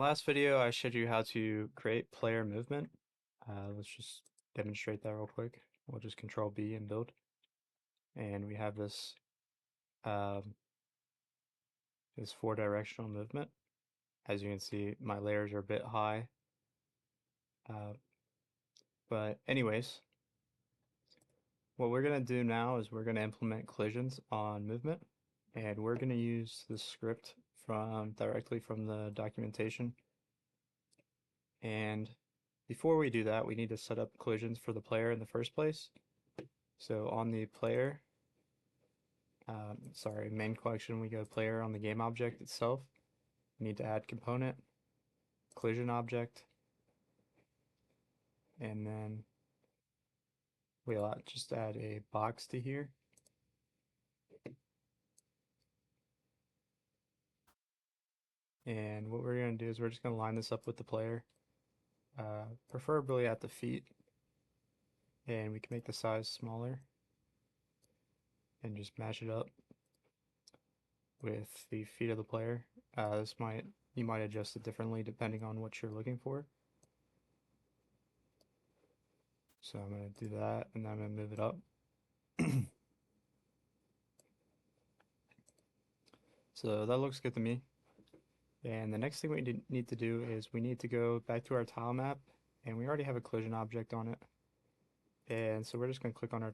Last video, I showed you how to create player movement. Let's just demonstrate that real quick. We'll just Control B and build. And we have um, this four directional movement. As you can see, my layers are a bit high. Uh, but anyways, what we're going to do now is we're going to implement collisions on movement. And we're going to use the script directly from the documentation. And before we do that, we need to set up collisions for the player in the first place. So on the player, main collection, we go player on the game object itself. We need to add component, collision object, and then we'll just add a box to here. And what we're going to do is we're just going to line this up with the player, preferably at the feet. And we can make the size smaller and just match it up with the feet of the player. You might adjust it differently depending on what you're looking for. So I'm going to do that, and then I'm going to move it up. So that looks good to me. And the next thing we need to do is we need to go back to our tile map, and we already have a collision object on it. And so we're just going to click on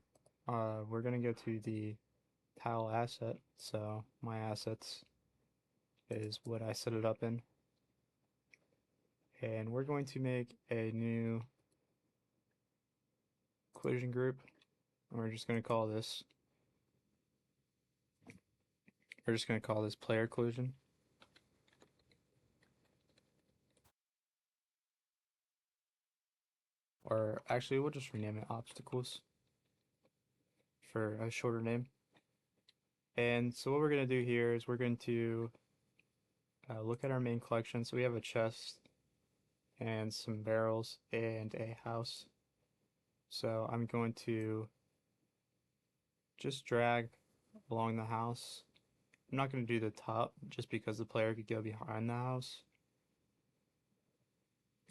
we're going to go to the tile asset. So my assets is what I set it up in. And we're going to make a new collision group, and we're just going to call this player collision. Or actually, we'll just rename it obstacles for a shorter name. And so what we're going to do here is we're going to look at our main collection. So we have a chest and some barrels and a house. So I'm going to just drag along the house. I'm not going to do the top just because the player could go behind the house.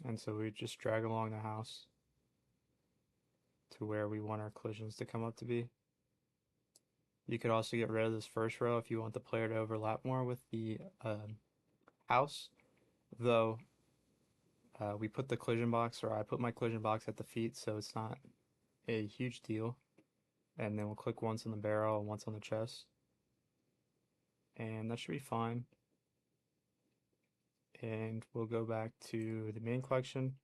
And so we just drag along the house to where we want our collisions to come up to be. You could also get rid of this first row if you want the player to overlap more with the house, though we put the collision box, or I put my collision box at the feet, so it's not a huge deal. And then we'll click once on the barrel and once on the chest, and that should be fine. And we'll go back to the main collection,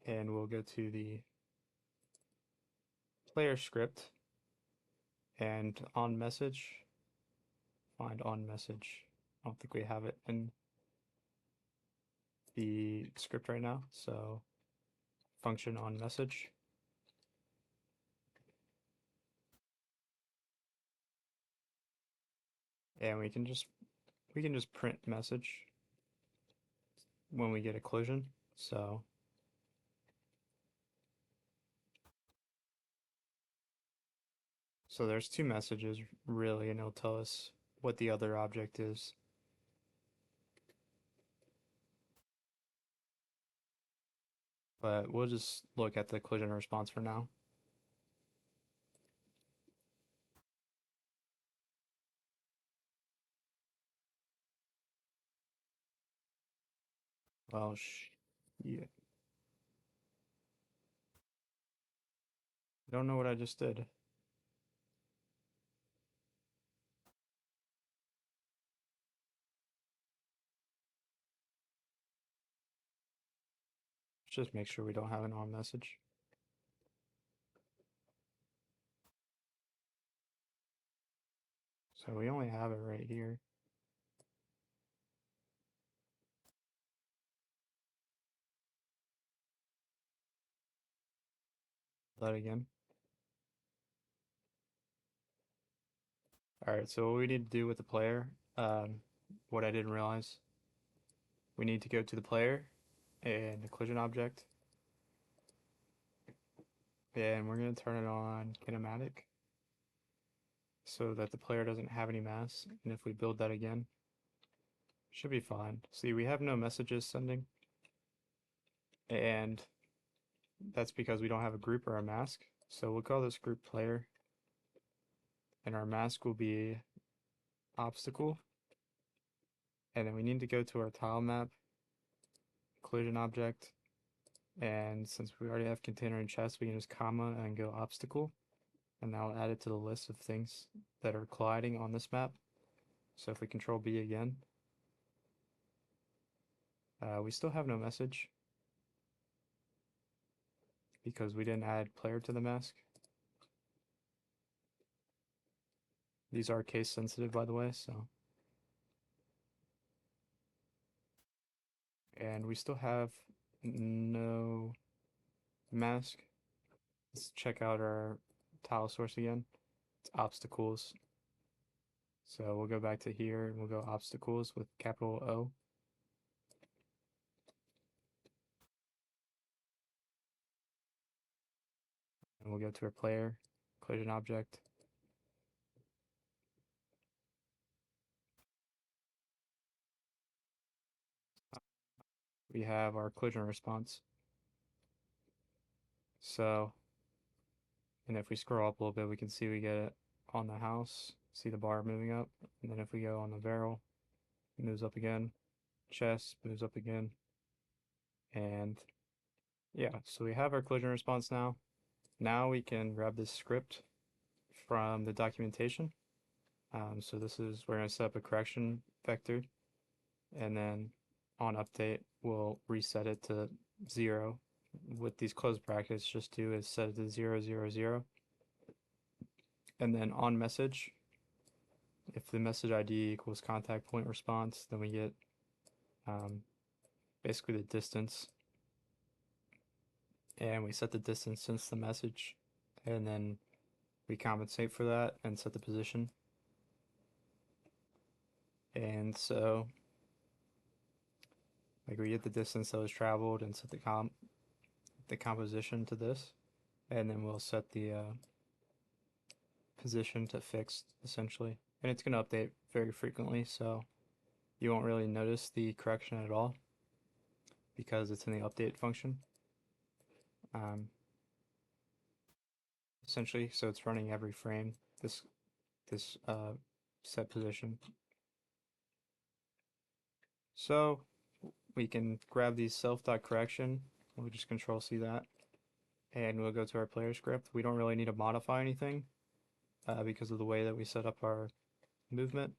and we'll go to the player script, and on message, find on message. I don't think we have it in the script right now, so function on message. And we can just print message when we get a collision. So there's two messages really, and it'll tell us what the other object is. But we'll just look at the collision response for now. Well, yeah. I don't know what I just did. Just make sure we don't have an on message. So we only have it right here. That again. All right, so what we need to do with the player, what I didn't realize, we need to go to the player and the collision object, and we're going to turn it on kinematic so that the player doesn't have any mass. And if we build that again, Should be fine. See, we have no messages sending, and that's because we don't have a group or a mask. So we'll call this group player, and our mask will be obstacle. And then we need to go to our tile map, collision object, and since we already have container and chest, we can just comma and go obstacle, and now add it to the list of things that are colliding on this map. So if we control B again, we still have no message because we didn't add player to the mask. These are case sensitive, by the way, so. And we still have no mask. Let's check out our tile source again. It's obstacles. So we'll go back to here and we'll go obstacles with capital O. And we'll go to our player, collision object. We have our collision response. So, and if we scroll up a little bit, we can see we get it on the house, see the bar moving up. And then if we go on the barrel, it moves up again. Chest moves up again. And yeah, so we have our collision response now. Now we can grab this script from the documentation. So this is, we're going to set up a correction vector, and then on update, we'll reset it to 0. What these close brackets just do is set it to 0, 0, 0. And then on message, if the message ID equals contact point response, then we get basically the distance. And we set the distance since the message, and then we compensate for that and set the position. And so like we get the distance that was traveled and set the composition to this, and then we'll set the position to fixed essentially. And it's going to update very frequently, so you won't really notice the correction at all because it's in the update function. Essentially, so it's running every frame, this set position. So we can grab the self.correction, we'll just control C that, and we'll go to our player script. We don't really need to modify anything because of the way that we set up our movement.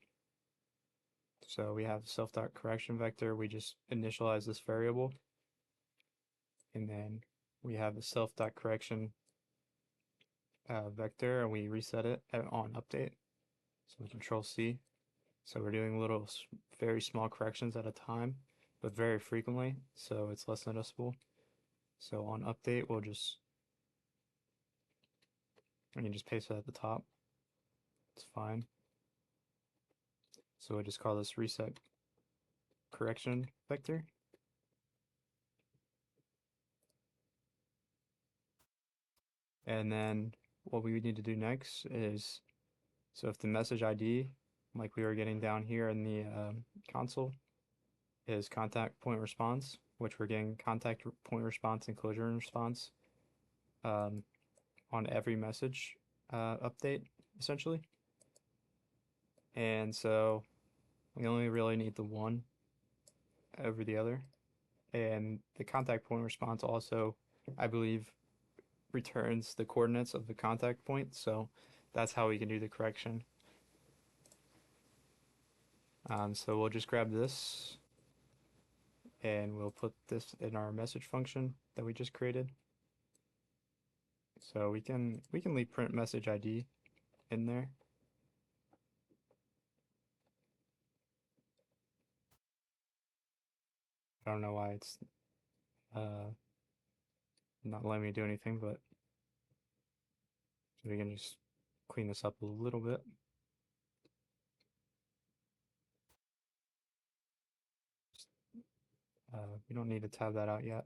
So we have self.correction vector, we just initialize this variable, and then we have the self.correction vector, and we reset it on update. So we control C. So we're doing little, very small corrections at a time, but very frequently, so it's less noticeable. So on update, I can just paste it at the top. It's fine. So we'll just call this reset correction vector. And then what we would need to do next is, so if the message ID, like we were getting down here in the console, is contact point response, which we're getting contact point response and collision response on every message update, essentially. And so we only really need the one over the other. And the contact point response also, I believe, returns the coordinates of the contact point, so that's how we can do the correction. So we'll just grab this and we'll put this in our message function that we just created. So we can leave print message ID in there. I don't know why it's not letting me do anything, but we can just clean this up a little bit. We don't need to tab that out yet.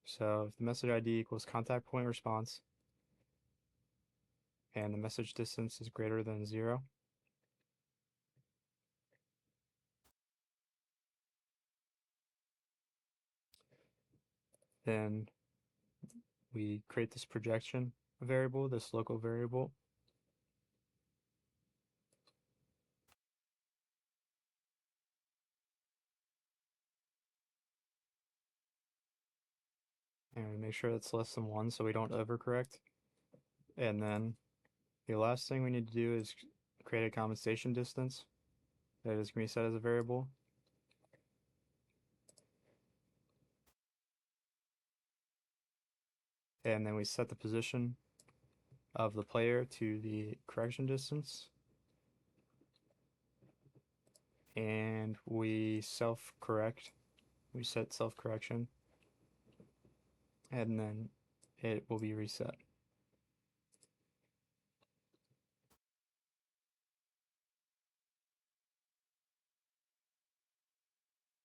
So if the message ID equals contact point response and the message distance is greater than 0, Then we create this projection variable, this local variable. And we make sure it's less than 1 so we don't overcorrect. And then the last thing we need to do is create a compensation distance that is going to be set as a variable. And then we set the position of the player to the correction distance. And we self-correct. We set self-correction. And then it will be reset.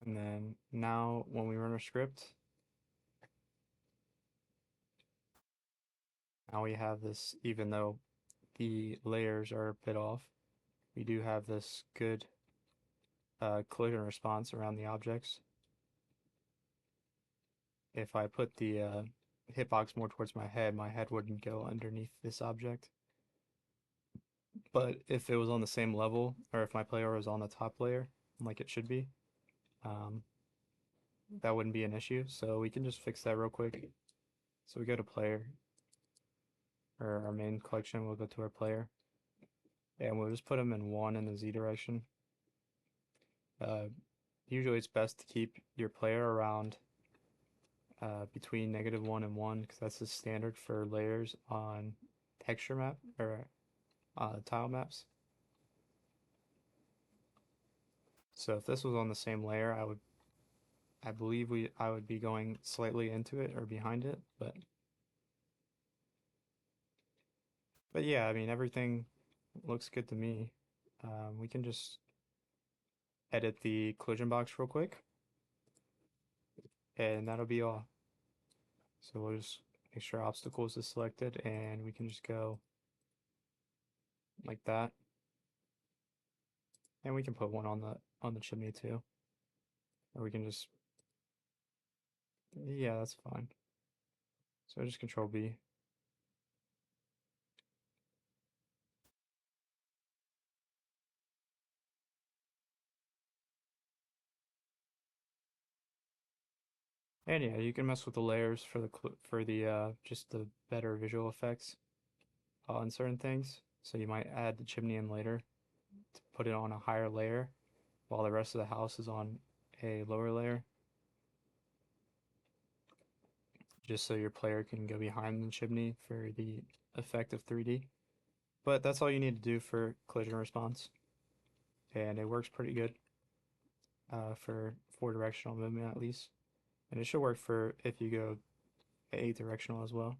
And then now when we run our script, now we have this, even though the layers are a bit off, we do have this good collision response around the objects. If I put the hitbox more towards my head wouldn't go underneath this object. But if it was on the same level, or if my player was on the top layer, like it should be, um, that wouldn't be an issue. So we can just fix that real quick. So we go to player, or our main collection, we'll go to our player, and we'll just put them in 1 in the Z direction. Usually it's best to keep your player around between -1 and 1 because that's the standard for layers on texture map or tile maps. So if this was on the same layer, I believe I would be going slightly into it or behind it, but yeah, I mean everything looks good to me. We can just edit the collision box real quick, and that'll be all. So we'll just make sure obstacles is selected, and we can just go like that, and we can put one on the chimney too, or we can just, yeah, that's fine. So just Control B. And yeah, you can mess with the layers for the just the better visual effects on certain things. So you might add the chimney in later to put it on a higher layer while the rest of the house is on a lower layer, just so your player can go behind the chimney for the effect of 3D. But that's all you need to do for collision response, and it works pretty good for 4-directional movement at least, and it should work for if you go 8-directional as well.